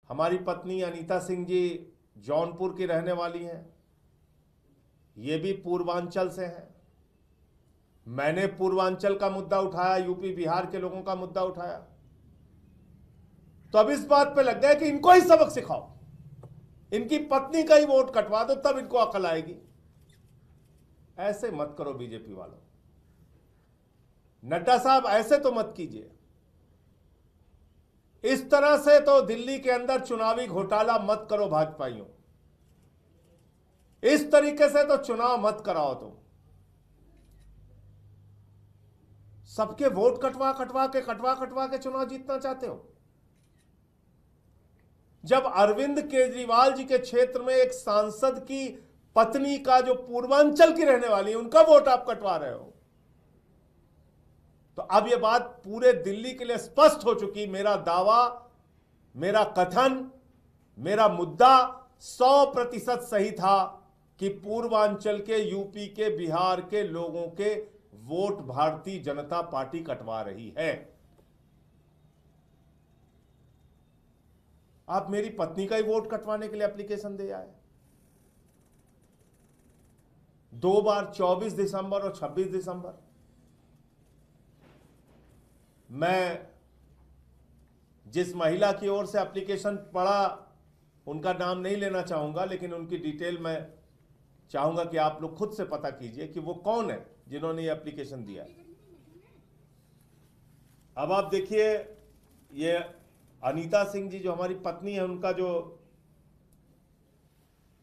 हमारी पत्नी अनीता सिंह जी जौनपुर की रहने वाली हैं, ये भी पूर्वांचल से हैं। मैंने पूर्वांचल का मुद्दा उठाया, यूपी बिहार के लोगों का मुद्दा उठाया, तो अब इस बात पे लग गए कि इनको ही सबक सिखाओ, इनकी पत्नी का ही वोट कटवा दो, तब इनको अकल आएगी। ऐसे मत करो बीजेपी वालों। नड्डा साहब ऐसे तो मत कीजिए। इस तरह से तो दिल्ली के अंदर चुनावी घोटाला मत करो भाजपाइयों। इस तरीके से तो चुनाव मत कराओ तुम। सबके वोट कटवा कटवा के चुनाव जीतना चाहते हो। जब अरविंद केजरीवाल जी के क्षेत्र में एक सांसद की पत्नी का, जो पूर्वांचल की रहने वाली है, उनका वोट आप कटवा रहे हो, तो अब यह बात पूरे दिल्ली के लिए स्पष्ट हो चुकी। मेरा दावा, मेरा कथन, मेरा मुद्दा 100% सही था कि पूर्वांचल के, यूपी के, बिहार के लोगों के वोट भारतीय जनता पार्टी कटवा रही है। आप मेरी पत्नी का ही वोट कटवाने के लिए एप्लीकेशन दे आए। 2 बार 24 दिसंबर और 26 दिसंबर। मैं जिस महिला की ओर से एप्लीकेशन पढ़ा, उनका नाम नहीं लेना चाहूंगा, लेकिन उनकी डिटेल मैं चाहूंगा कि आप लोग खुद से पता कीजिए कि वो कौन है जिन्होंने ये एप्लीकेशन दिया। अब आप देखिए, ये अनीता सिंह जी जो हमारी पत्नी है, उनका जो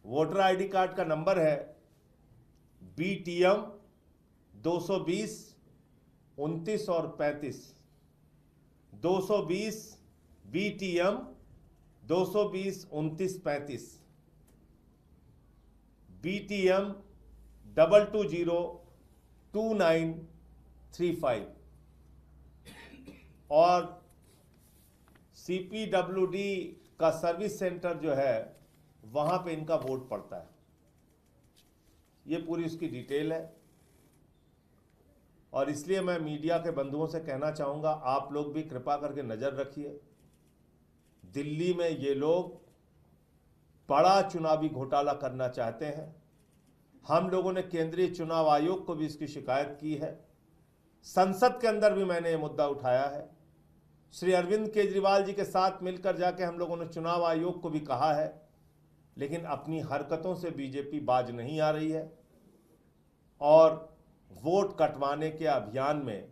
वोटर आईडी कार्ड का नंबर है BTM 220 29 और 35। 220 BTM 220 29 35, BTM 220 2935 और CPWD का सर्विस सेंटर जो है, वहां पे इनका वोट पड़ता है। ये पूरी उसकी डिटेल है। और इसलिए मैं मीडिया के बंधुओं से कहना चाहूंगा, आप लोग भी कृपा करके नजर रखिए। दिल्ली में ये लोग बड़ा चुनावी घोटाला करना चाहते हैं। हम लोगों ने केंद्रीय चुनाव आयोग को भी इसकी शिकायत की है। संसद के अंदर भी मैंने ये मुद्दा उठाया है। श्री अरविंद केजरीवाल जी के साथ मिलकर जाके हम लोगों ने चुनाव आयोग को भी कहा है, लेकिन अपनी हरकतों से बीजेपी बाज नहीं आ रही है और वोट कटवाने के अभियान में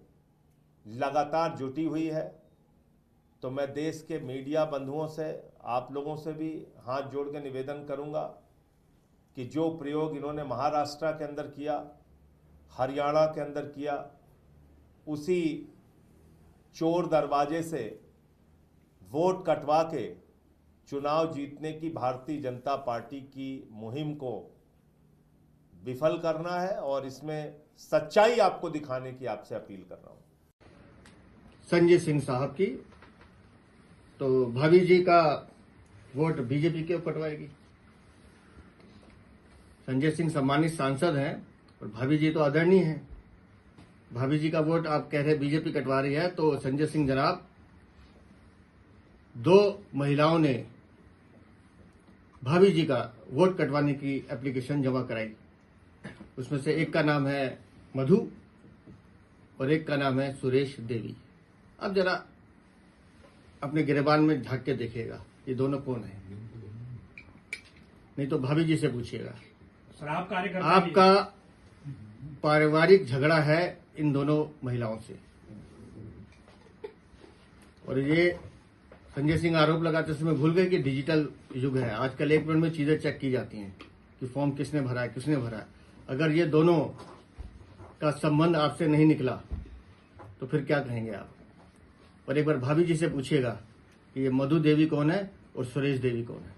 लगातार जुटी हुई है। तो मैं देश के मीडिया बंधुओं से, आप लोगों से भी हाथ जोड़ के निवेदन करूंगा कि जो प्रयोग इन्होंने महाराष्ट्र के अंदर किया, हरियाणा के अंदर किया, उसी चोर दरवाजे से वोट कटवा के चुनाव जीतने की भारतीय जनता पार्टी की मुहिम को विफल करना है और इसमें सच्चाई आपको दिखाने की आपसे अपील कर रहा हूं। संजय सिंह साहब की तो भाभी जी का वोट बीजेपी क्यों कटवाएगी? संजय सिंह सम्मानित सांसद हैं और भाभी जी तो आदरणीय हैं। भाभी जी का वोट आप कह रहे बीजेपी कटवा रही है, तो संजय सिंह जनाब, 2 महिलाओं ने भाभी जी का वोट कटवाने की एप्लीकेशन जमा कराई। उसमें से एक का नाम है मधु और एक का नाम है सुरेश देवी। अब जरा अपने गिरेबान में झांक के देखिएगा, ये दोनों कौन है? नहीं तो भाभी जी से पूछिएगा। आपका पारिवारिक झगड़ा है इन दोनों महिलाओं से। और ये संजय सिंह आरोप लगाते समय भूल गए कि डिजिटल युग है। आजकल 1 मिनट में चीजें चेक की जाती हैं कि फॉर्म किसने भरा है, किसने भरा है। अगर ये दोनों का संबंध आपसे नहीं निकला तो फिर क्या कहेंगे आप? और एक बार भाभी जी से पूछिएगा कि ये मधु देवी कौन है और सुरेश देवी कौन है।